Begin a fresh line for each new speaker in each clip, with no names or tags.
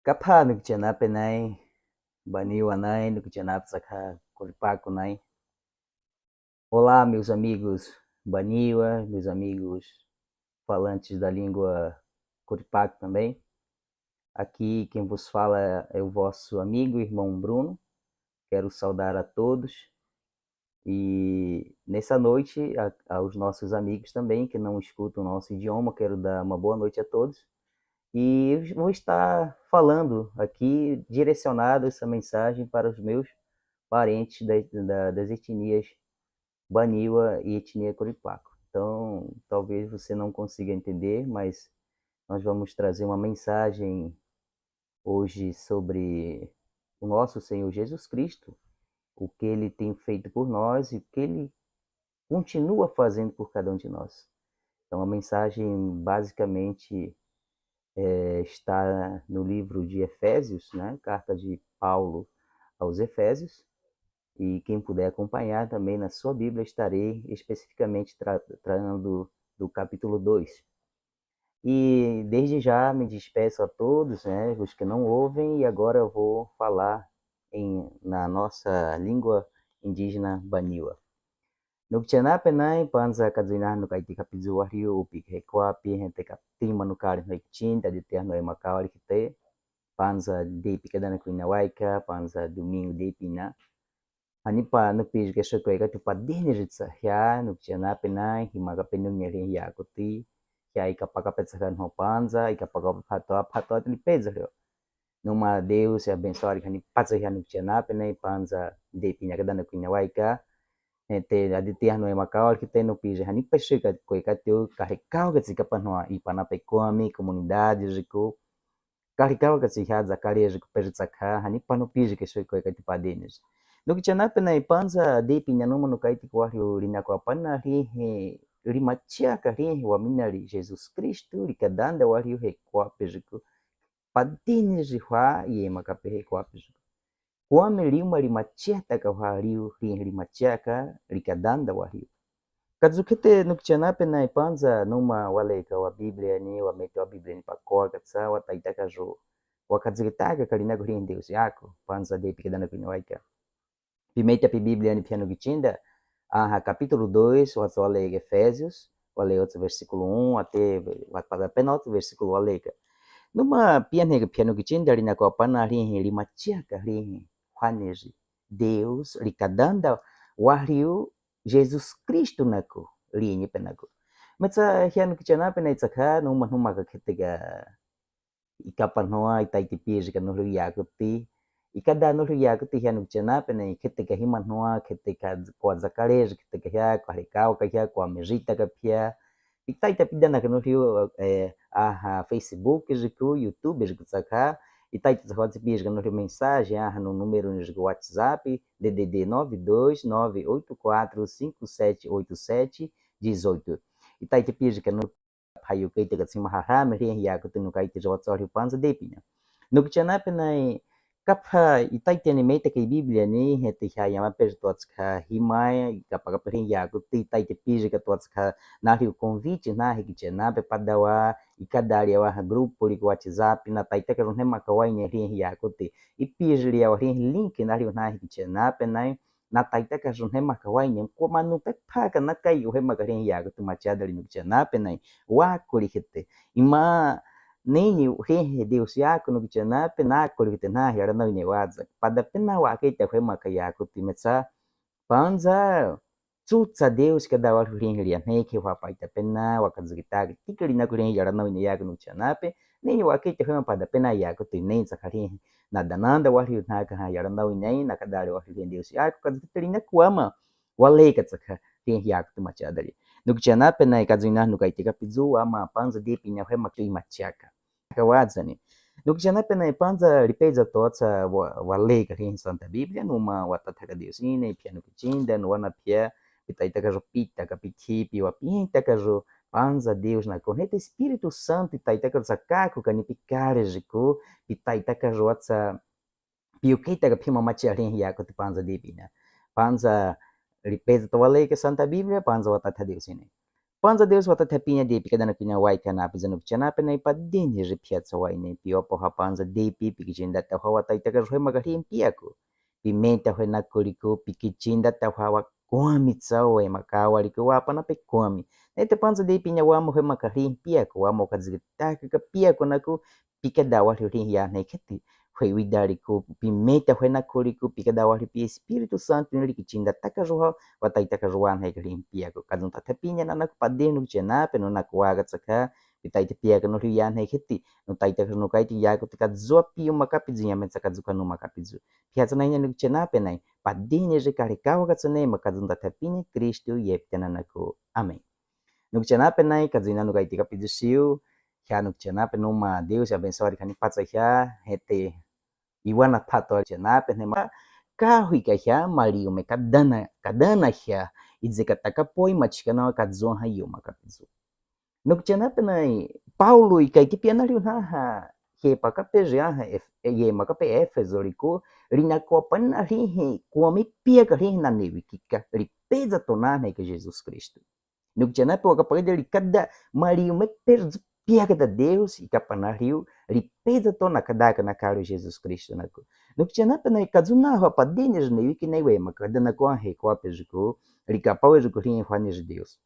Kapha nukchanap penai, baniwanai nukchanap sakha Coripaconai. Olá, meus amigos Baniwa, meus amigos falantes da língua Coripaco também. Aqui quem vos fala é o vosso amigo, irmão Bruno. Quero saudar a todos e nessa noite aos nossos amigos também que não escutam o nosso idioma, quero dar uma boa noite a todos. E vou estar falando aqui, direcionado essa mensagem para os meus parentes das etnias Baniwa e etnia Coripaco. Então, talvez você não consiga entender, mas nós vamos trazer uma mensagem hoje sobre o nosso Senhor Jesus Cristo, o que Ele tem feito por nós e o que Ele continua fazendo por cada um de nós. Então, a mensagem basicamente está no livro de Efésios, né? Carta de Paulo aos Efésios, e quem puder acompanhar também na sua Bíblia, estarei especificamente tratando do capítulo 2. E desde já me despeço a todos, né, os que não ouvem, e agora eu vou falar na nossa língua indígena Baniwa. Nukchana penai panza kadzina no kaiti kapizu wahriu upi hekwa pi hente kapti manukari no ikchin tadi tiah no emakawari kite panza de pikadana kuina waika panza domingo de pina Hanipa nupis ke shokoi ka tupa dini ritsa hya nukchana penai himaga penung nyeri ya kuti hya ikapaka petsakan ho panza ikapaka pato atli pezrio numa Deus e abençoe que passa hya nukchana penai panza de pina kadana kuina waika te aditiah no emakau que tem no pije hani pesca koi kateu carregal que se kapanoa e panapecoami comunidades rico carregal que se haza careja que perde sacar hani pano pije que se koi kati padenes no que chana pena e panza de pinha no no kai ti kwari rina ko pana ri he ri machia ka ri wa minari Jesus Cristo ri kadanda wa ri he kwa pejico padenes ri wa e makape he kwa pejico Kwame lima limacheta ka wahariu limachaka likadanda wahariu. Kadzukete nukchanape na ipanza numa wale ka wa Biblia ni wamete wa Biblia ni pakoa katsa wataitaka jo wakadzikitaga kalinago rin Deus yako panza de pikadana kuinawaika. Pimeta pi Biblia ni piano gichinda capítulo 2 wale Efésios wale outro versículo 1 até para penalti versículo wale numa piano gichinda linako apana rin limachaka rin Juanes, Deus, likadanda, wahriu, Jesus Cristo nako, linha penako. Mas hiano kichana pena itzaka, numa kaketiga, ikapanoa, itaitipis, ka no yakuti, ikada no yakuti hiano kichana pena, ketiga himanoa, ketiga kwa zakarej, ketiga hia, kwa hikao, kahia, kwa mejita kapia, itaitapida na no Facebook, YouTube, jiku Itaita WhatsApp no mensagem no número do WhatsApp DDD 92984578718. Itaita pisga no hayo kaita katsima harame ri ya kutunu kaita WhatsApp panza depina. No kchana penai kapha itaita ni meta ke Biblia ni hete ya ma pertotska himaya kapaka perin ya kuti itaita pisga totska na rio convite na hikchana pe padawa ikadari wa grupo li WhatsApp na taita ka ronema kawai ne ri ya kuti ipijli ya ri link na rio na hikchana pe nai na taita ka ronema kawai ne ko manu pe paka na kai o hema ka ri ya kuti machada li hikchana pe nai wa kuri hite ima nem he Deus yako no kichana pe na kuri hite na ya na ne waza pada pe na wa kai ta hema ka ya kuti metsa panza Tsutsa Deus que da hora rin ria ne que wa paita pena wa kazugita tikari na kurin yara no ni yago no chanape nem wa ke te hama pada pena yago tu nem sakari na dananda wa ri na ka yara no nem na kadari wa rin Deus ya ko kazutari na kuama wa le ka tsaka rin yago tu machadari no chanape na kazuna no kai tika pizu ama panza de pinya hema tu machaka ka wazani no chanape na panza ripeza totsa wa le ka rin Santa Bíblia numa watata Deus ine piano kuchinda no wana pia Itaita pita kapikipi wapinta kajo panza Deus na correta Espírito Santo itaita kajo sakako kanipikare jiku itaita kajo atsa piukeita kapima machiarin yako ti panza dipina panza ripeza tawale ke Santa Bíblia panza watata Deus ini panza Deus watatapinha depi kadana kinya wai kanapi zanuk chanape na ipadini ripiatsa wai ne pio po hapanza depi pikichinda tawa wataitaka roi magarim piako. Pimenta hoi nakuriku pikichinda tawa kwami tsawe makawari ko wapa na pe kwami. Nete panza depi nya wamo hoi makarim piako wamo kazitaka ka piako naku pikadawa ri ya ne keti. Hoi widari ko pimenta hoi nakuriku pikadawa ri pi Espírito Santo ni kichinda taka roho wataitaka ruan hai limpia ko kadun tatapinya na nakpadenu chena pero nakwaga tsaka pitaita pia no rian hai khiti no taita no kaiti ya ko tika zopi makapizu ya metsaka zuka no makapizu pia tsana nya no chena pe nai padine je karikawa ka tsane makadun tatapinya Cristo yeptena nako amém no chena pe nai kazina no kaiti kapizu siu ya no chena pe no ma Deus abençoe kani patsa ya hete iwana tato chena pe nema kahui kahya Mario me kadana hya izekataka poi machikana kadzon hayo makapizu nukchana penai Paulo ikai kipiana riu ha he pakape ha ye makape Efeso riku rina kopana rihe komi pia ka rihe na nevikika ripeza tonana que Jesus Cristo nukchana pe wakapagade rikada Mario me perzu pia da Deus e kapana riu ripeza tona kadaka na caro Jesus Cristo nako nukchana pe na kadzuna ha padene ne wiki na we makadana ko he ko apejuko rikapau ejuko rin fane de Deus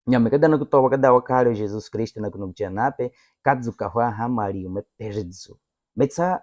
nyame kadana ko to wakada caro Jesus Cristo nako nukchana pe kadzuka ha Mario me perzu metsa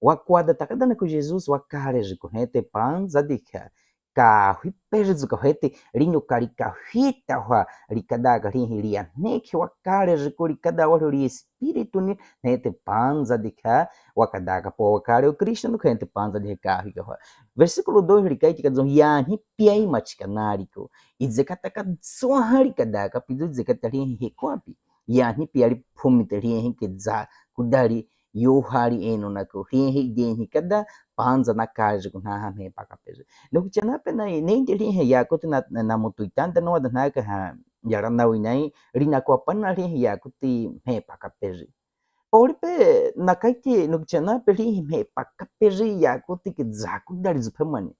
wakwada takadana ko Jesus wakare jiko hete panza dikha ka hiperzu ka hete rinyo karika hita wa rikadaga rinhilia neki wakare jiko rikada wa ri espírito ni hete panza dikha wakadaga po wakare o Cristo no hete panza de carro ka versículo 2 rikai tika zon ya hi piai machkanari ko izekata ka zohari kadaga pidu zekata rin hekwapi ya hi piari phumite rin ke za kudari yo hari eno na ko he den kada panza na kaje ko na me pakapeje no chana pe na nem de he ya ko na mutuitanda no da na ka ha yara na winai rina ko pana ya ko ti me pakapeje por pe na kaiti no chana pe me pakapeje ya ko ti ke za ku dari zu pemani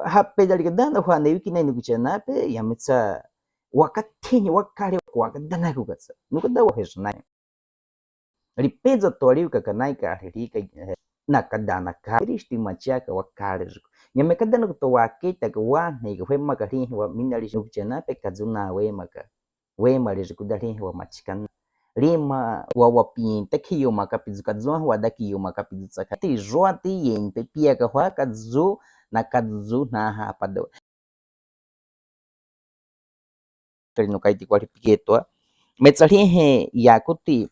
ha pe dari kada na ha ne wiki na no chana pe ya mitsa wakati ni wakare kwa kada na ku gatsa no kada wa hesna ripezo tori kakanai ka rika nakadana ka Cristo machaka wakare nyamekadana to wakita ka wa ne ka fema ka ri wa minali shukchana pe kazuna we mari kudari wa machikan rima wa wapin takiyo makapizu kazwa wa dakiyo makapizu sakati joati yen pe pia ka wa kazu na kazu na ha pado no kaiti kwa piketo metsari he yakuti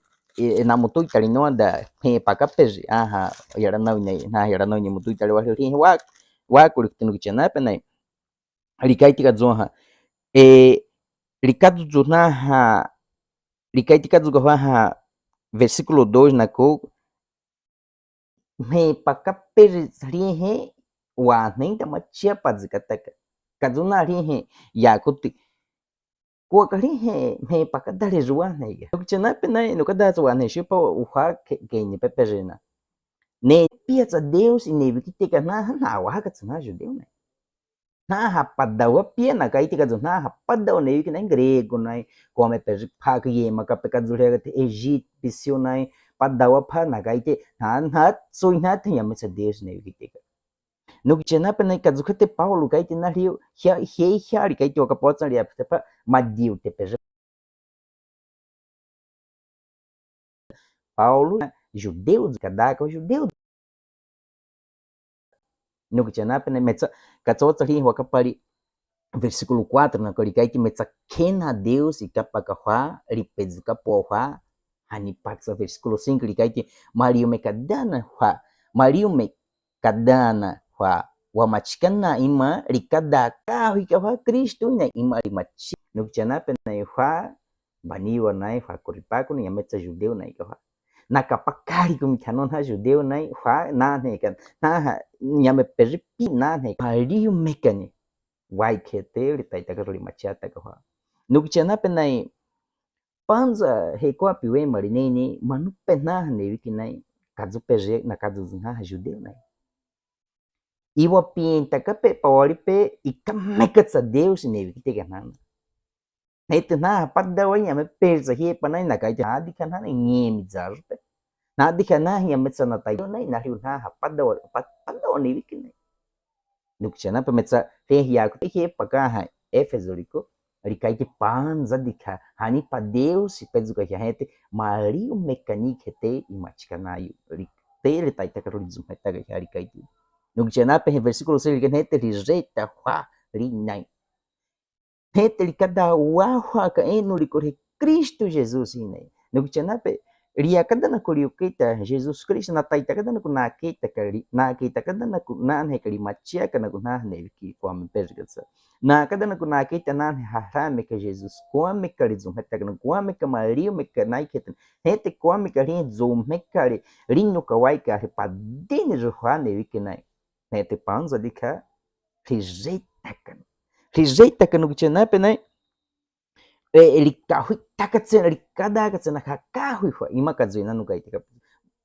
na mutu itali no anda he pakapeji aha yara na ni mutu itali wa ri wa kuliktinu kichana pe nai rikaiti kazonha rikadu zunaha rikaiti kazuha versículo 2 na ko he pakapeji ri he wa nem da machia pazikataka kazuna ri he yakuti ko kali he pakadare juwa ne kuchana pe nai no kada zuwa ne shipa uha ke ni pepejena ne piazza Deus e ne vikiteka na wa ka tsana judeu ne na rapadawa pia na kai tika na rapadawa ne que na grego nai come pe pa que ye maka pe kadzure te egípcio nai padawa pa na kai te na so na te ya mesa Deus ne vikiteka no que chena pe na kadzukate Paulo kai te na rio he hiari kai te ka potsa ria pa madiu te pe Paulo judeus kadaka judeu no que chena pe na metsa katsotsa ri wa kapari versículo 4 na korikai que metsa kena Deus e kapakahwa ripezuka pohwa hani patsa versículo 5 rikai que Mario me kadana hwa wa machikana ima rikada ka hwa Cristo na ima rimachi no chana pe na hwa baniwa na hwa koripaku ni metsa judeu na hwa na kapakari kum kanon ha judeu na hwa na ne kan na nyame peripi na ne Mario mekani wai kete ritaita ka machata ka ha nukchana pe nai panza he ko apiwe marineni manu pe na ne wiki nai kazu peje na kazu na judeu nai iwa pinta ka pe pawari pe ikameka tsa Deus ne wiki te ganana Hete na paddawa me perza he panai na kai hadi kana nge mi zarpe. Na di kana hiya metsa na tai na hiu na paddawa ni wikine. Nukchana pa metsa te hiya ko he paka Efesorico ricaite panza dika hani pa Deus pezuka hete Mario mecanique te imachikanayo te retaita karolizum hetaga ricaite. Nukchana pa versículo 6 hete rijeita hua rinai. Hete cada uahua ka eno ricorre Cristo Jesus inai. Nukchana ria kada na kuriukita Jesus Cristo na taita kada na kunakita kari na kita kada na kunan he kari machia kana kunah ne ki kwam pergatsa na kada na kunakita nan harame ka Jesus kwam kari zum heta kana kwam ka Maria me kanai keten hete kwam kari zum me kari rinno kawai ka he padine johane wikinai hete panza dika rejeita kana kuchana penai ele carro takatsena ele cada katsena carro ima kadzina no gaita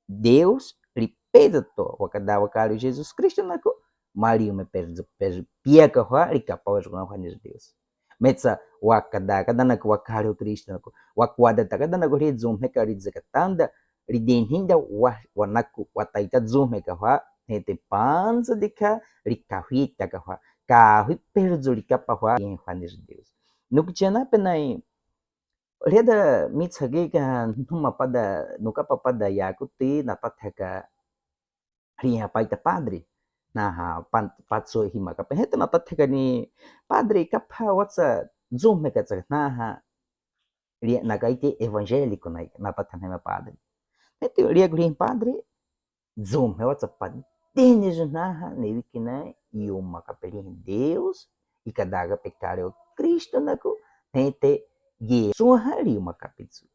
Deus ele pesa to wakada wakari Jesus Cristo nako Maria me pesa pia ka wa ele capaz de ganhar Deus metsa wakada kada nako wakari Cristo nako wakwada takada nako rezum hekari zakatanda ridenhinda wanaku wataita zum hekawa hete panza dika rikahita ka carro perzo likapa em Deus no que tinha na penai reda mitsage ka nuka papada yakuti natataka ria paita padre na patso hima ka heta natataka ni padre kapa watsa zoom me ka na ria nagaite evangélico na natatana padre heta ria green padre zoom me watsa padene jana ne wikina e uma capelinha Deus e cadaga pecado Cristo nako hete ye suhari uma kapitsu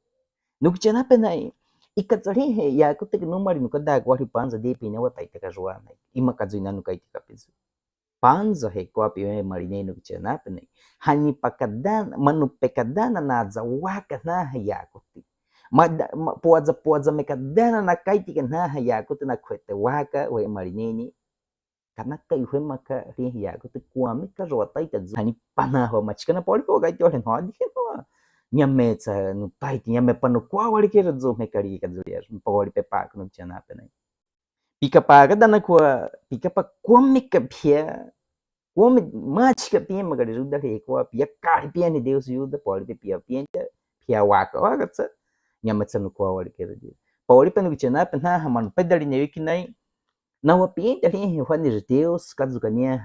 nukchana penai ikatsari he ya kutek numari nukada gwari panza de pine wata itaka juana ima kazuina nukai kapitsu panza he kwapi me marine nukchana penai hani pakadan manu pekadana na zawaka na ya kutik puaza mekadana na kaitika na ya kutik na kwete waka we marineni karena kai maka ria kutik kuame ka rota ita hani panaho machikana poli ko gai tole no di nyame tsa no taiti nyame pano kwa wali kera zo me kari ka zo yas poli pe pa no chana pe nai pika pa ka dana kwa pika pa kuame ka pia kuame machika pia magari ruda he kwa pia kari pia ni Deus yuda poli pe pia waka tsa nyame tsa no kwa wali kera di poli pe no chana pe na man pedali ne wikinai na wapiente ali Juan de Deus kazukania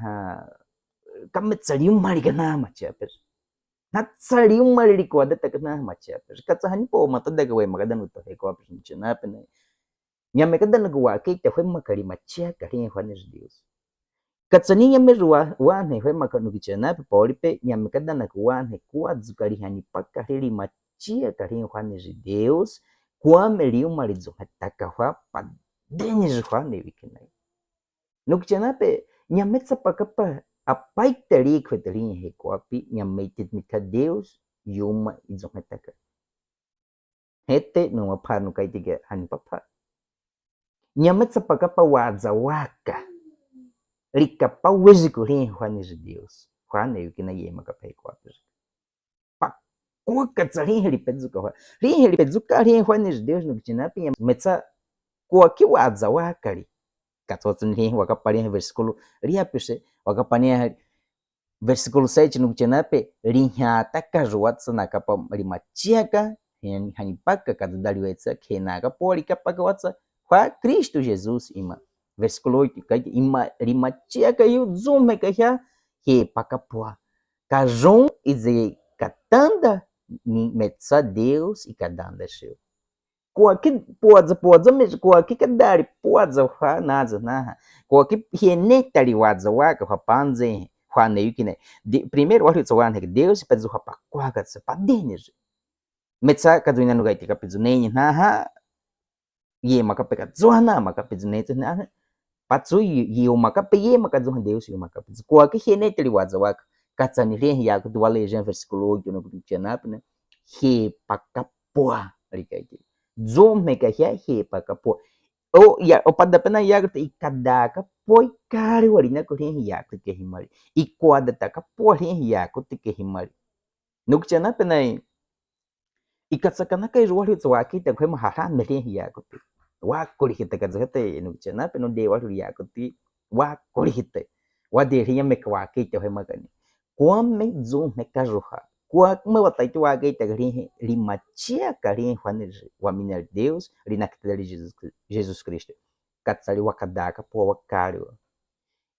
kametsali umari kana macha natsali umari ko adata kana macha katsahani po matada ga we magadan uto he ko apes chana pene nyame kadan ga wa ke te fue makari macha kari Juan de Deus katsani nyame ruwa wa ne fue makanu chana pe polipe nyame kadan ga wa ne ko azukari hani pakari macha kari Juan de Deus kwa meli umari zo hataka fa padeni Juan de wikinai nukchanape nyametsa pakapa apaitari kwetari he koapi nyameitit mika Deus yuma izometaka hete no mapa no kaitiga hani papa nyametsa pakapa waza waka rikapa weziko ri Juan de Deus Juan yukina yema kapai koapi pa kuka tsari heri pezuka ri Juan de Deus nukchanape metsa kuaki waza wakari katotni wakapania versículo riapese wakapania versículo 7 no chanape rinyata karuatsa nakapa rimachiaka hanipaka kadaliwetsa kenaka poli kapaka watsa kwa Cristo Jesus ima versículo 8 kai ima rimachiaka yu zume kahya he pakapua kajun ize katanda ni metsa Deus e kadanda sheu kuaki puadza mesmo kuaki kadari puadza fa naza na kuaki hienetari wadza waka fa panze fa neukine primeiro olha só ane Deus pezu fa paquaga se padenes metsa kaduina no gaiti kapizu nei na ye makapeka zoana makapizu nei na patsu ye makape ye makazu Deus ye makapizu kuaki hienetari wadza waka katsani re ya do alejan versículo 8 no Cristiano né he pakapua rikaiti Zoom ka he pakapo ya pada pena ya ikadaka poi kari wari na ko ya ke himari ikwada taka po ya ko te himari nukchana penai ikatsakana kai ruwa hu waki ta kai maharan mele ya kuti wa kuri hita kazate nukchana peno de wa ya kuti wa kuri hita wa de riya me kwa ki ta kai magani kwa me zo me kajuha kwa me watai tu wa ta ri rimachia kari juan wa mina Deus rinakta de Jesus Cristo katsali wakadaka po wakario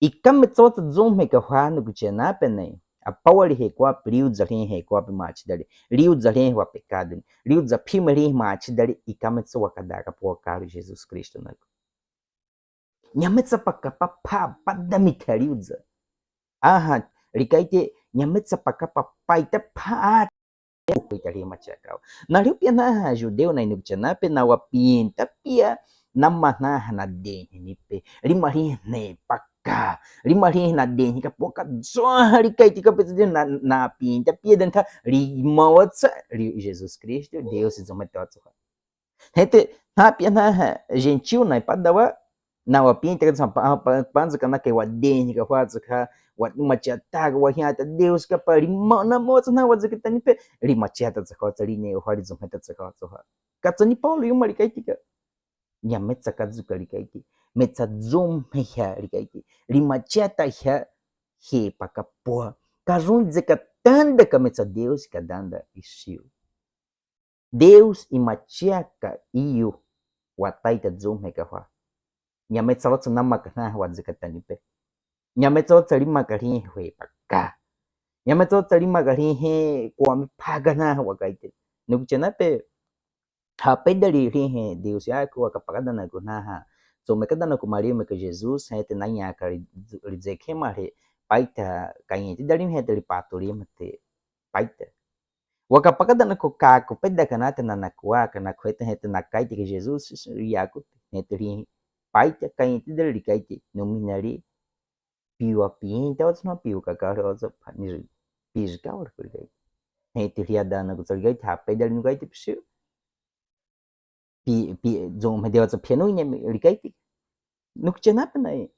ikam tsot zo me ka hwa nukchana penai a power he kwa priu zalin he kwa mach dali riu zalin wa pecado riu za primary mach dali ikametsa wakadaka po caro Jesus Cristo na nyametsa pakapa pa padami kariuza aha rikaite nyametsa pakapa paita pa kuitari machakao na riu pia na judeu na inukchana pe na wapinta pia namana na de nipe rimari ne ka rimari na de ka poka zohari kai tika pede na pinta piedan ka rimawatsa Jesus Cristo Deus izometotsa hete na pia na gentil na padawa na wapinta ka panza kana kai wadeni ka watsa ka wat machata wa hiata Deus ka pa rimana motsa na watsa ka nipe rimachata tsaka rine hori zometotsa ka tsoha katsani Paulo yumari kai tika nyametsa kazuka rikaiti metsa zoom ya rikaiti rimachata ya he pakapoa karun zekatanda kametsa Deus kadanda isiu Deus imachaka iyo wataita zoom ya kwa nyametsa watu namakana wadzekatanipe nyametsa watu limakari he paka nyametsa watu limakari he kwa mipagana wakaite nukuchenape hapedali rihe Deus yako akapagada na gunaha so mekada na kumaria meka Jesus hete nanya ka rizeke mare paita kanyeti dali hete lipaturi mate paita wakapagada na kuka kupeda kanata na nakua kana kwete hete nakaiti ke Jesus yako hete ri paita kanyeti dali kaiti nominari piwa pinta what's no piwa kakaro also panir pizka or kulgai hete riada na kusalgai hapedali nugai tipsu dùng mà điều tập piano nhé mình cái nuk chenap này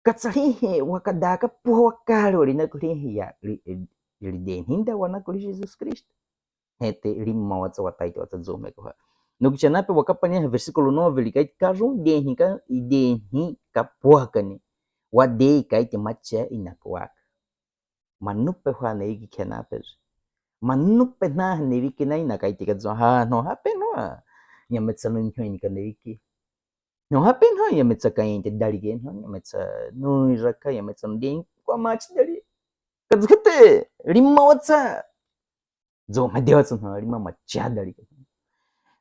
katsari he wakada ka puaka rồi na kuri ya den hinda wana kuri Jesus Cristo hete rimma watsa watai to zo me ko nuk chenap wakapanya versículo 9 likai karun den ka puaka ni wade kai te macha inakwak manupe hwa nei ki kenapes manupe na nei ki nai na kai te ka zo ha no ha pe no nyametsa no nhweni ka neiki no hapen ha nyametsa ka inte dali gen ha nyametsa no raka nyametsa nding kwa mach dali kazkete rimma watsa zo madewatsa ha rimma macha dali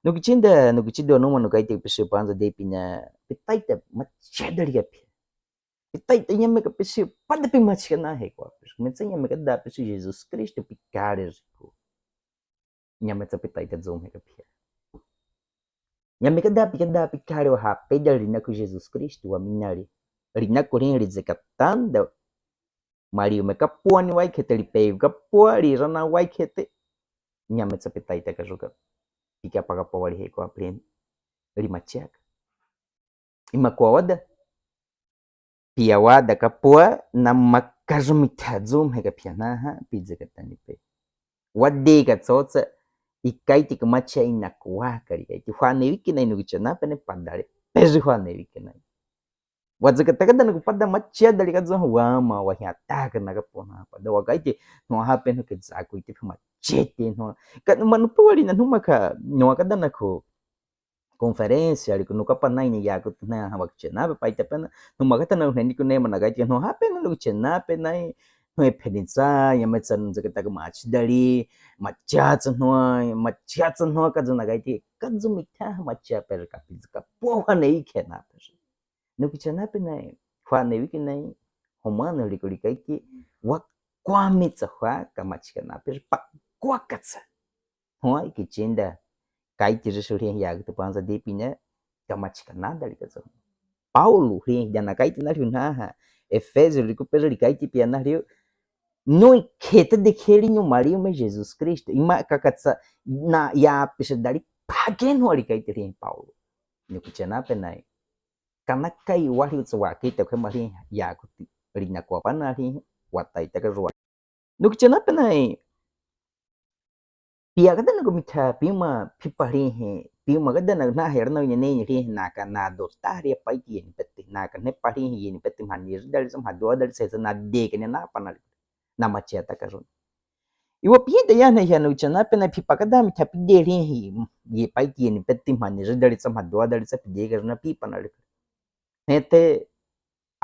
no kichida no mano kaite pese panza de pinya pitaita macha dali ka pitaita nyameka pese pada pi macha na he kwa pese metsa nyameka da pese Jesus Cristo picares ko nyametsa pitaita zo me ka pia nyamekada pikari wa hapeda rinaku Jesus Cristo wa minari rinaku rin rizekatanda Mario mekapua ni waikete lipeu kapua rirana waikete nyametsa pitaita kajuka pika pakapo wali heko apren rimachaka imakwa wada pia wada kapua na makajumitazo heka pianaha pizza katanipe wade katsotsa ikaiti kamacha inakuwa karikaiti hwane wiki na inugichana pene pandare pezi hwane wiki na wadzakatakada na kupada macha dari kadzo wama wahiataka na kapona pada wakaiti no happen ke zaku iti machete no kan manupa wali na numaka no kada na ko conferência ali no kapana ini yaku na wakchena pa itapena no magata na hindi ko na managaiti no happen no chena pena no penitsa yametsan zakata mach dari machatsan no kadzo nagaiti kadzo mitha macha per kapizka poha nei kena per no kichana pena hwane wiki nei homano likolikaiti wa kwamitsa hwa kamachkana per pa kwakatsa hoi kichinda kaiti risuri ya tu panza de pinya kamachkana dali kazo Paulo ri dana kaiti na ha Efésio recupera kaiti piana rio no iketa de kerinho Maria me Jesus Cristo ima kakatsa na ya pisa dali pagen hori kaiti ri Paulo no kichana penai kana kai wari utsawa kita ke mari ya kuti ri na kwa pana ri watai ta ruwa no kichana penai pia kada na gumita pima piparin pima kada na herno ne ri na ka na do tari pa ti ni peti na ka ne pari ni peti manir dal sam hado dal se na de ke na panal na macheta ka ron iwa pia ya na ya no chana pe na pipa kada mi tapi de ri ye pa ti ni peti manir dal sam hado dal sa de ke na pi panal nete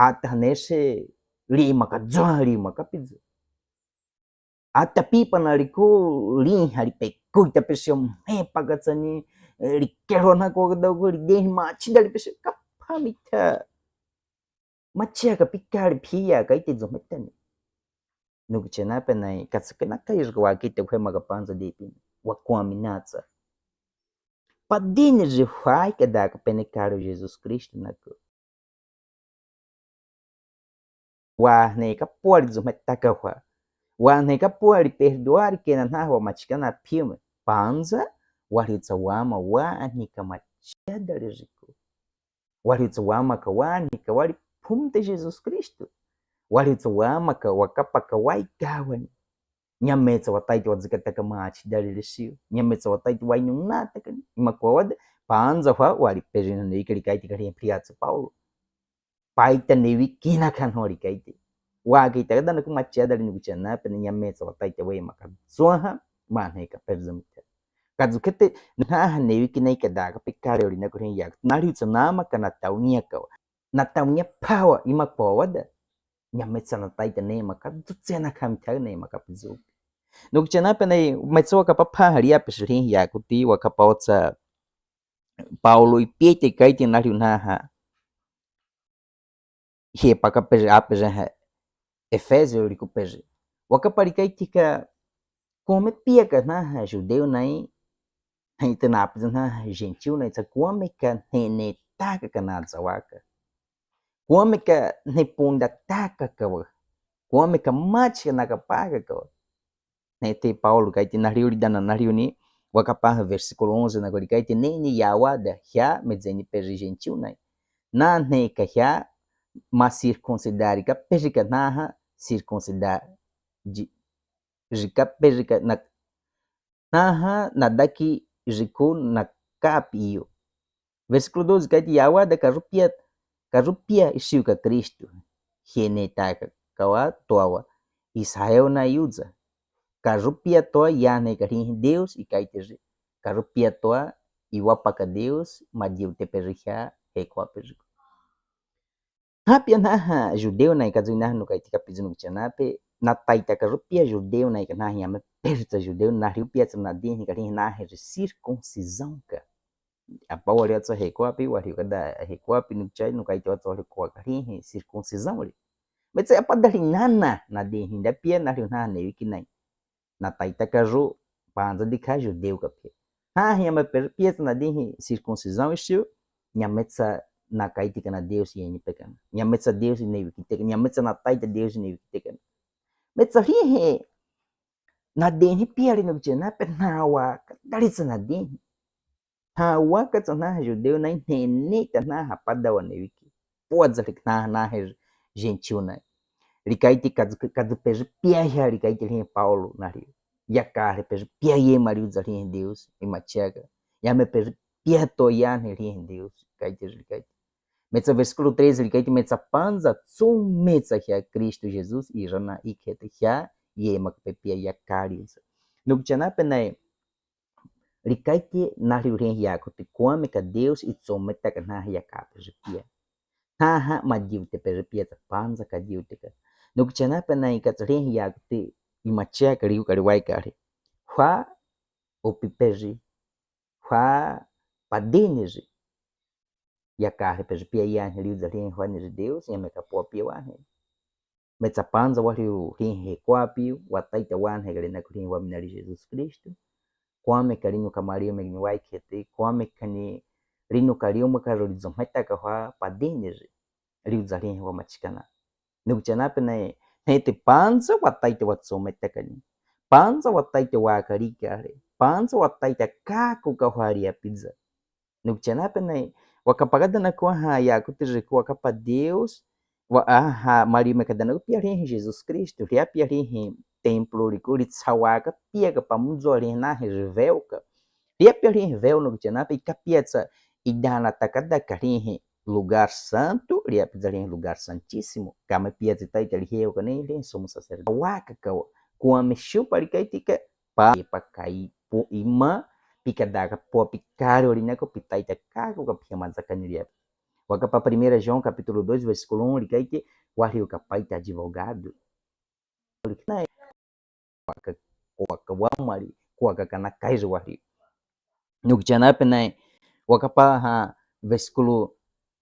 at hanese lima ka zari maka pizza ata pipa na riku lin hari pe kuita pesio me pagatsani rikero na ko da ko de machi dali pesio kapha mita machia ka pikar phia ka ite zo metani nugu chena pe nai katsakena ka yirgo wa kite kwe magapanza de pin wa kwaminatsa padine je fai que dá que penecaro Jesus Cristo na ko wa ne ka pori zo metaka wa ka pori perdoar que na wa machikana pima panza waritsa wama wani kama cheda riziko waritsa wama ka wani ka wari pumte Jesus Cristo waritsa wama ka wakapa ka wai gawan nyametsa wataiti wadzikata ka machi dalilisiu nyametsa wataiti wai nunata kan imakwawad panza wa wari perina ne ikari kaiti kari priatsa Paulo paita newi kina kan hori kaiti wa kita kada na kumachia dali ni kuchana pe nyametsa wataiti wai maka soha manhe ka perzamita kazukete na newi kinai kada ka pikare ori na kurin yak nari tsunama kana taunia ka na taunia power imakwawad nyametsa na taita ne maka tutsena kamta ne maka pizu nukchana pe nei metso ka papa haria pe shirin yakuti wa kapotsa Paulo e piete kaiti nari unaha he paka pe ape ha Efésio riku pe wakapari kaiti ka come pia ka na judeu nai itna pe na gentil nai tsa come ka ne taka kana zawaka come ka ne punda taka ka come ka machi na ka paga ka nete Paulo kaiti na riuri dana na riuni wakapa versículo 11 na gori kaiti neni yawada hya medzeni pe gentil nai na ne ka hya ma circuncidare ka perika naha circuncidar jika perika na naha nadaki jiku na kapio versículo 12 kaiti yawada karupia isiu ka Kristo hiene taka kawa toawa Israel na yuza karupia toa yane karin Deus e kaite karupia toa iwapaka Deus madiu te perika hekwa perika Hapia naha judeu na ikazina no kaiti kapizinu chanape na taita karupia judeu na ikana yame perta judeu na rupia na din karin na circuncisão ka apa wali atso hekwapi wali kada hekwapi no chai no kaiti atso hekwa karin circuncisão ri betsa apa dari nana na din hinda pia na na ne wikinai na taita karu panza de ka judeu kapia ha yame pia na din circuncisão istiu nyametsa na kaiti kana Deus yeni pekan nyametsa Deus ne wikite nyametsa na taita Deus ne wikite kan metsa rihe na deni piari no jena pe nawa dari sana deni hawa ka tsana judeu na nene kana hapada wa ne wiki pode lik na gentil na rikaiti kadu peje pia rikaiti rin Paulo na rio yakar peje pia ye mariu zarin Deus e matiaga ya me peje pia toya ne rin Deus rikaiti Metsa versículo 13, ele quer metsa panza, tsum metsa hia Cristo Jesus, e jana ikete hia, yema pepia ya karius. Nukchana penai, rikaiti na riuren hia kote kwame ka Deus e tsum meta ka na hia kapejipia. Haha madiu te pejipia ta panza ka diu te ka. Nukchana penai ka tsaren hia kote imachia ka riu kariwai kare. Hua opipeji, hua padeneji. Ya carre pejo pia ya riu da rin hua de Deus ya meka po pia wa he metsa panza wa riu rin he kwa pi wa taita wa he gale na rin wa minari Jesus Cristo kwa me karinho kamario me wai kete kwa me kani rino kario mo ka rizom meta ka hua padene riu da rin wa machikana no chana pe na te panza wa taita wa tso meta kani panza wa taita wa kari kare panza wa taita ka ku ka haria pizza no chana pe na wakapagada na kwa haya kutiriku wakapa Deus wa aha Maria mekadana piarin Jesus Cristo ria piarin templo riku ritsawaka pia pamunzo alina revelka pia revel no Gutianapa ikapiatsa idana takadaka rihe lugar santo riapizalin lugar santíssimo kama pia zitaita riheu kane len sumo sacerdote waka kawa kuame chupa rikaitika pa pakai po ima pikadaka po pikari orinako pitaita kago kapiamanzakani ria wakapa 1 João capítulo 2 versículo 1 rikaite wahriu kapaita advogado waka wamari waka kana kaizo wahriu no Gutianapa nai wakapa versículo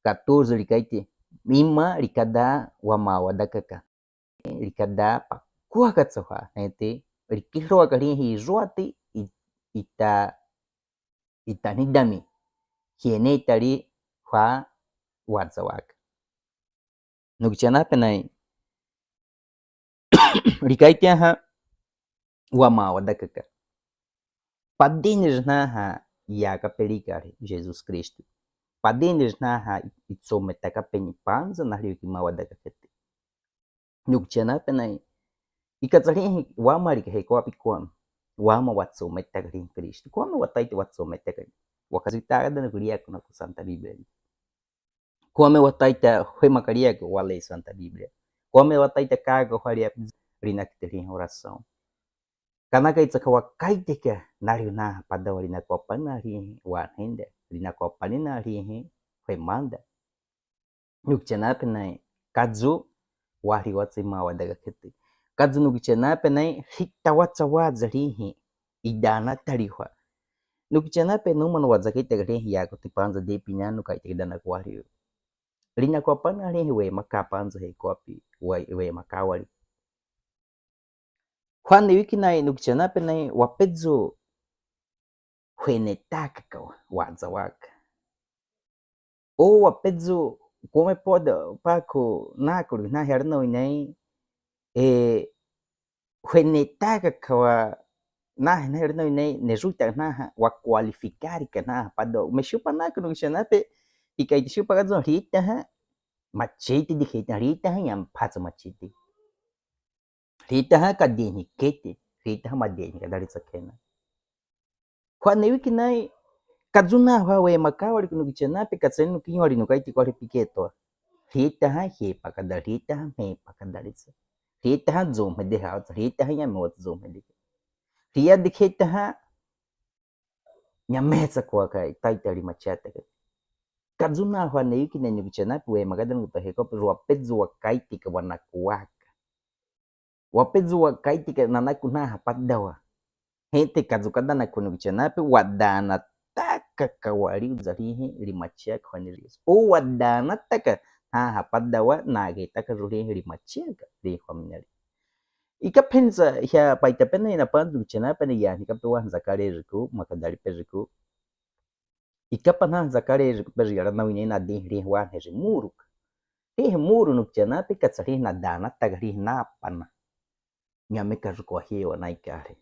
14 rikaite ima rikada wama wadakaka rikada pakua katsoha ente rikiro kali roati ita nidami hiene tari fa watsawaka no Gutianapa nai rikaite wama wadakaka padinir na yaka pelikari Jesus Cristo padinir na itsometaka penipanza na rikima wadakakete no Gutianapa nai ikatsari wama rikaheko apikuam wama watsometaka rin Cristo como wataite watsometaka wakazitaada na kulia kuna Santa Biblia como wataita makaria que wale Santa Biblia como wataita kaga haria rinakterin oração kanaka itsaka wakaiteka narina pada warina kopana ri wanenda rina kopana ri manda no Gutianapa nai kadzu wari watsima wadagakete kadzu no Gutianapa nai hitawatsa wadzarihi idana tarihwa no Gutianapa numa no wadzakite ri yako tipanza de pinano kaite dana kwari rina kopana ri we makapanza he kopi we makawali kwani wiki nai no Gutianapa nai wapedzo hwenetaka kawa wadzawaka o wapedzo come pode paco nakuru na herno inai hwenetaka kawa na herno inai nejuta na wa qualificar kana pado meshupa nakuru Gutianapa ikai chupa kadzo rita machete de rita yam patsa machete rita kadeni kete rita madeni kadaritsa kena kwani wiki nai kadzuna wawe makawari no Gutianapa katsenu kinwari no kaiti kwari piketo rita hepa kada rita mepa kadaritsa rita zoma de ha rita yamot zoma de ria diketa nyametsa kwa kai taitari machata kadzuna wa ne wiki no Gutianapa we magadan utaheko ruapedzo wa kaiti ka wanakuwaka wapedzo wa kaiti ka nanakuna hapadawa hete kadzukada na kuno Gutianapa wadana taka kawari zarihi rimachia kwanirizo o wadana taka hapadawa nage taka rurihi rimachia ri familiari ikapenza ya paitapena ina pandu Gutianapa ni yani kapwa zakare riku makadari periku ikapana zakare riku periara na winena de ri wa heri muru no Gutianapa katsari na dana tagari na pana nyameka riku hiyo naikare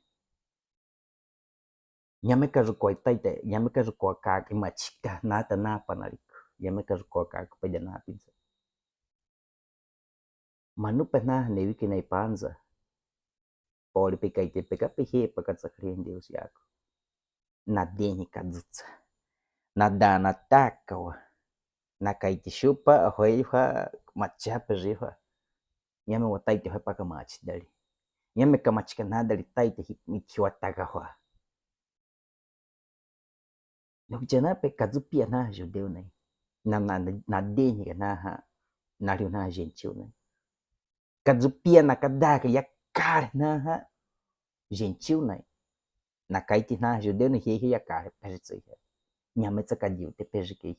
nyameka rukoi taite nyameka rukoi kaki machika nata napa nariku nyameka rukoi kaki paja napinsa manupa na ne wiki na ipanza poli pikaite pikape he pakatsakri Deus yako na deni kadzutsa na dana takawa na kaiti chupa ahoiha machapa riha nyame wataite ha paka machi dali nyame kamachika nadali taite mikiwa tagawa no Gutianapa kadzupia na judeu nai na deni na rio na gentil nai kadzupia na kadaka ya kar na gentil nai na kaiti na judeu ni he ya kar pertse nyametsa kadiu te perke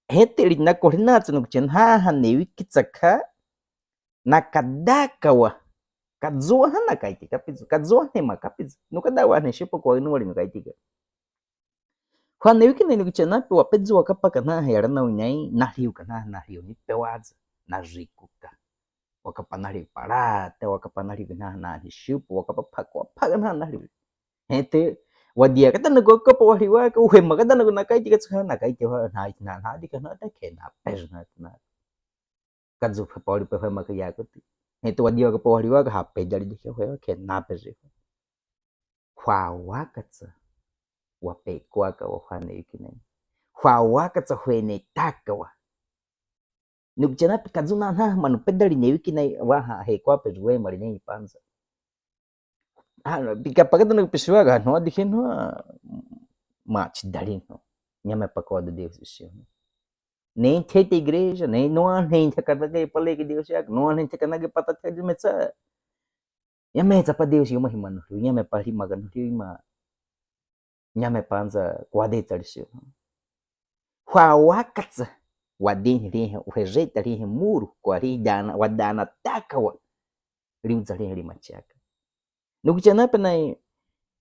heteli na korinatsu no Gutianapa ne wiki tsaka na kadaka wa kadzua na kaiti kapizu kadzua ne makapizu no kadawa ne shipo kwa inuri no kaiti kwani wiki no Gutianapa wapedzo wakapaka na herana unai na rio ni pewaza na rikuka wakapanari parata wakapanari na shipo wakapaka na rio hete wadia kata na gokopo wariwa ka uhema kata na kaiti katsuka na kaiti wa na dikana ta kena perna na kadzu pori pe hema ka yakuti Itu wadio ka po hariwa ka hape dari di hewa ke nape zi hwa wakatsa wape kwa ka wa hwane yukinai hwa wakatsa hwene taka wa nukjana pe kazuna na manu pedali ne yukinai wa ha he kwa pe zwe mari ne ipanza pika pakata nuk pessoa ga no dikhe no mach dari no nyame pacoda Deus esse nem tete igreja nem não há nem takada que pale que Deus já não há nem takada que patata de metsa nyame pa Deus yuma himano nyame pa himaga no hima nyame panza kwade tarisio kwa wakatsa wadin rihe uhejeita rihe muru kwa ridana wadana takawa riuza rihe rimachaka nukuchana penai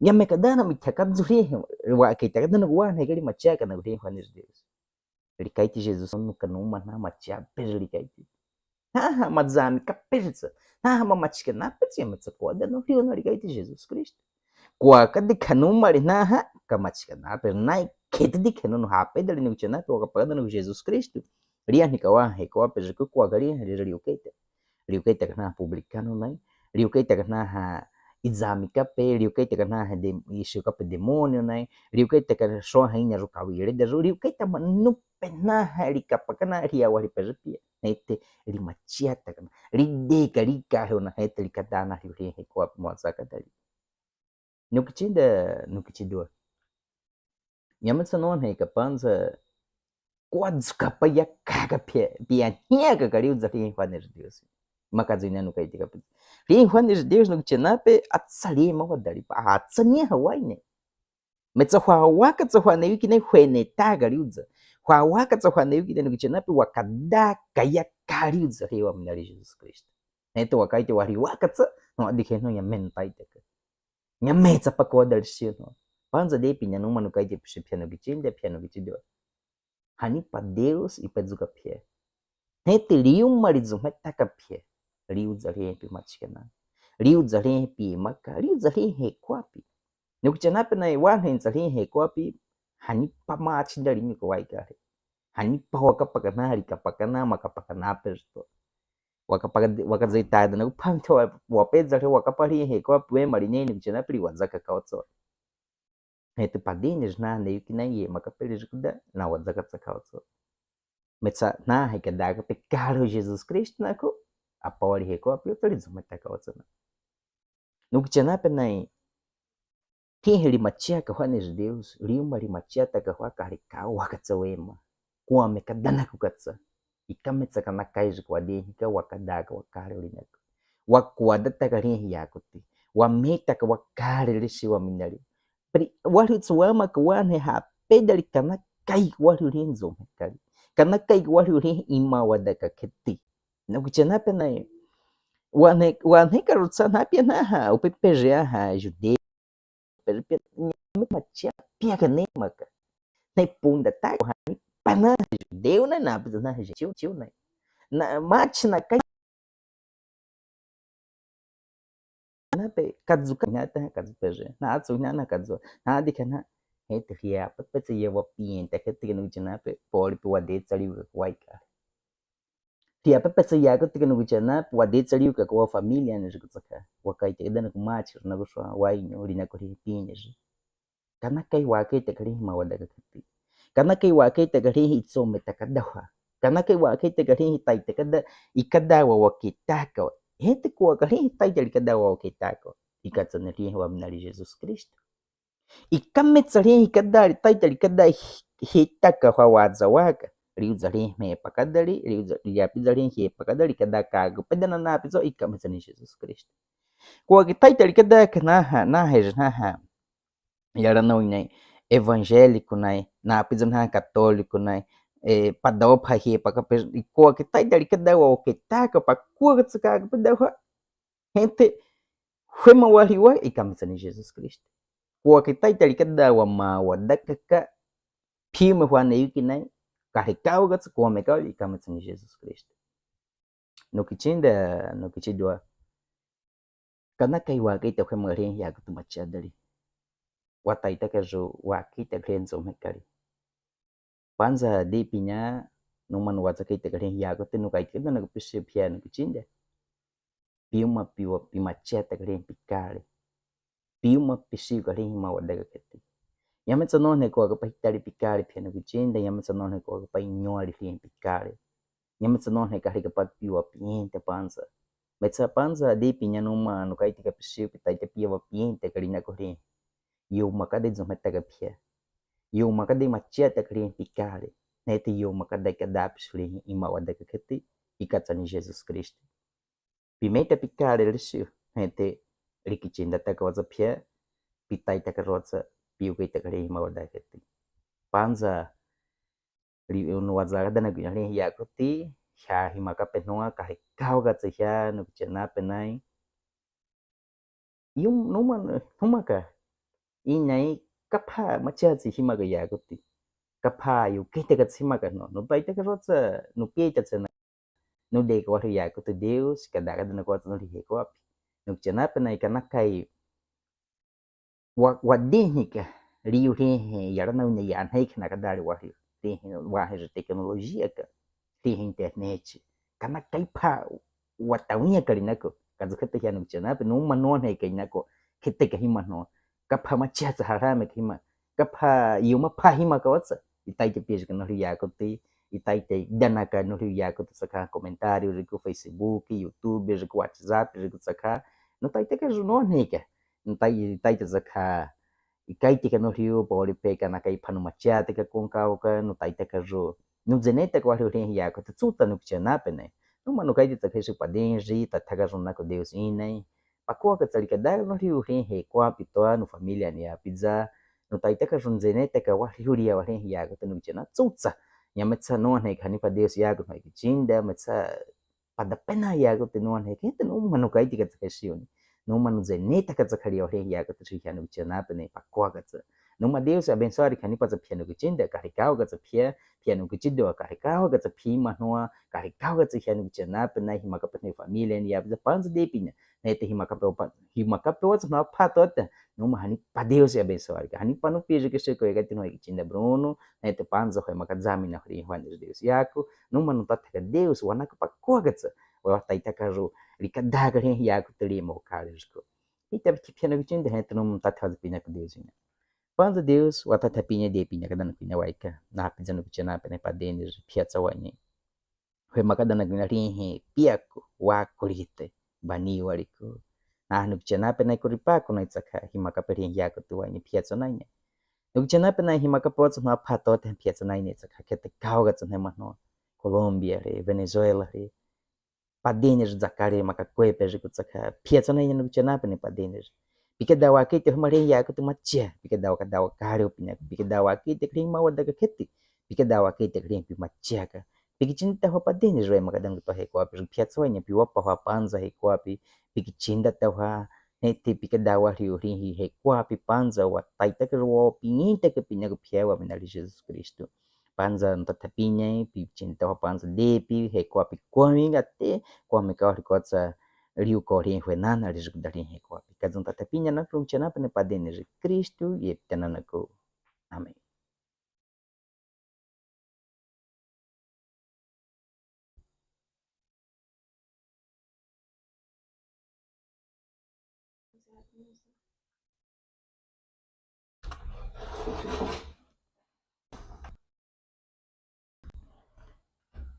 nyame kadana mitakadzu rihe wa kitakadana wa negeri machaka na rihe hanis Deus rikaiti Jesus no kanuma na macha rikaiti ha madzami kapirza ha mamachika na petsia metsakoda no rio no rikaiti Jesus Cristo kwa kadi kanuma rina ha kamachika na per nai kedi kanu ha pedali no chana to kapada no Jesus Cristo ria nikawa he kwa pe kwa gari rio keita kana publicano nai rio keita kana ha exame kape rio keita kana ha de ishu kape demônio nai rio keita kana só rainha rukawire de rio keita manu pena rika pakana ria wari perpia nete rimachiata kana rideka rika hona hete rikadana rio he kwa mwazaka dali nukichidua nyamatsa non he kapanza quadzuka pa ya kaga pia hiaga gariu zaki faner Deus makazina no kaiti kapit ri faner Deus no chenape atsali ma wadari pa atsani hawai ne metsa hwa waka tsa hwa ne wiki ne hwene ta gariu za hwa waka tsa hwa ne wiki no chenape wakada kaya gariu za hewa mnari Jesus Christ neto wakaiti wari waka tsa no dikhe no ya mentai te nyametsa pa ko dar sio no panza de pinya no manu kaiti piano gichido hani pa Deus e pa zuka pia nete liu marizu metaka pia liu zare pi machikana liu zare pi maka liu zare he kwapi nukuchana pe na iwan he zare he kwapi hani pa machi dari ni ko waikare hani pa waka pakana rika pakana maka pakana perto waka zaitada na upamto wa pe zare waka pari he kwapi we marine ni kuchana pri wazaka kaotso nete pa dinis na ne yukina ye maka peri jukuda na wazaka tsakaotso metsa na he kadaga pe caro Jesus Cristo na ko apori he ko apio tori zumata ka otsana nukuchana pe nai hili machia ka hwanes Deus riuma ri machia ta ka hwa ka wakatsa wema kwa me kadana ku katsa ikametsa kana kaiz kwa de ka wakadaga wakare linako wakwada ta ka ri yakuti wa meta ka wakare lisi wa minari pri wali tsuama ka wane ha pedali kana kai wali rinzo kali kana kai wali ri ima wadaka keti nukuchana pe nai wane karutsa na pia na ha upepejea ha judeu perpia machia pia kane maka nai punda ta ha pana judeu na pisa na tiu na mach na kai na pe kadzuka na ta kadzupeje na atsu na kadzu na dikana hete ria pe ye wa pienta hete nukuchana pe poli pe wade tsali waika tia pepe sa yaga tika nukuchana wade tsaliu ka kwa familia na jikutsaka wakaite dana kumachi na kuswa wainyo rina kuri pinje kana kai wake te kari ma wadaga kati kana kai wake te kari itso metakadawa kana kai wake te kari tai te kada ikadawa wakitaka hete kwa kari tai te ikadawa wakitaka ikatsana ri wa mnali Jesus Cristo ikametsari ikadari tai te ikada hitaka wa wazawaka riu zari me pakadari riu yapi zari he pakadari kada kago pedana na pizo ikametsani Jesus Cristo kwa kitai te kada kana na ha yara não né evangélico né na pizza na católico né padau pahi para e co que tá dali que dá o que tá que para cura que ka para gente foi uma waliwa e camisa de Jesus Cristo co que tá dali que dá o ma o da ka pima wa ne que né carregau que co me ka e camisa de Jesus Cristo no que tinda no que te doa kana kai wa que te foi uma ren ya que tu macha dali wataita kejo wakita grenzo mekari panza de pinya numan wata kita kare ya ko tenu kai kita na pisse pian kucinde piuma piwa pimacheta kare pikare piuma pisiu kare hima wadaga kete yama tsono ne ko pa hitari pikare piano kuchinda yama tsono ne ko pa inyori ri pikare yama tsono ne kare pa piwa piente panza metsa panza de pinya numa no kai tika pisiu pitai te piwa piente kare na kore yo makade zo metaga pia yo makade macheta kare pikare nete yo makade kadapis ri ima wadaga kete ikatsani Jesus Cristo pimenta pikare risio nete rikichinda takawaza pia pitai takaroza piu kai takare ima wadaga kete panza no wazarada na guyane ya kuti ya himaka penua kai kau ga tsya no chena penai yung numa ka inai kapha macha si himaga ya kuti kapha yu kete ka himaka no pai te ka rotsa no kete tsena no de ko ya kuti deus kada na ko no ri ko no chena penai kana kai wa dehnika riu he ya na unya ya hai kana kada wa tem de tecnologia ka tem internet kana kaipa watawanya kalinako kazu kete ya nuchana pe no manon he kainako kete ka hima no kapa macha harame kima kapa yuma pa hima ka watsa itai te pes ka no ria ko te itai te dana ka no ria ko saka comentário rico Facebook YouTube rico WhatsApp rico saka no tai te ka juno ne ka no tai te saka ikai te ka no rio pori pe ka na kai panu macha te ka kon ka no tai te ka jo no zeneta ko rio ria ko te tsuta no chana pe ne no mano kai te ka su padenji ta taga jona ko deus inai pakua ka tsari ka da no rio he kwa pitoa no familia ni a pizza no tai te ka zeneta ka wa rio ria wa ria ko te no chana tsutsa ya metsa no ne ka ni pa deus ya ko ki chinda metsa pada pena ya ko te no ne ke te no mano kai te ka tsio no mano zeneta ka tsakaria wa ria ko te ria no chana pe ne pakua ka tsa no ma deus abençoe ka ni pa piano ko chinda ka rikau ka piano ko chido ka rikau ka pima noa ka rikau ka piano chana pe na hima ka pe família ni ya panza de pinya na te hima ka pe what's na patota no ma hani pa deus abençoe ka hani pa no pije que se ko ka te no chinda bruno na te panza ho ma ka zami na ri juan de deus yako no ma no ta ka deus wana ka pa ko ka tsa wa ta ita ka ro rikada ka ri yako te ri mo ka ri ko ita piano ko chinda ha te no ta ta pinya ko deus ina panza Deus watatapinha de pinha kadana pinha waika na pizza no pichana pene padende piazza wani he makadana gina rihe piako wa kurite bani wariko na no pichana pene kuripako na itsaka himaka perin yako tu wani piazza nanya no pichana pene himaka potso na pato te piazza nanya itsaka kete kauga tsane mano Colômbia re Venezuela re padende zakare maka kwepe jikutsaka piazza nanya no pichana pene padende pika dawa ke te humare ya ko macia pika dawa ka dawa kare opina pika dawa ke te kring mawa daga keti pika dawa ke te kring pi macia ka piki cinta ho padene roe maka dang to he ko api piazza nya pi wapa ha panza he ko api piki cinta ta ha nete pika dawa ri he ko api panza wa taita ke ro pinita ke pinya ko piawa minali Jesus Cristo panza nta tapinya pi cinta ho panza de pi he ko api ko mi ngate ko mi ka ri ko tsa riu korin huenana rizuk dari heko kazun tatapinya na krunchana pane padene Kristo ye tanana ko amen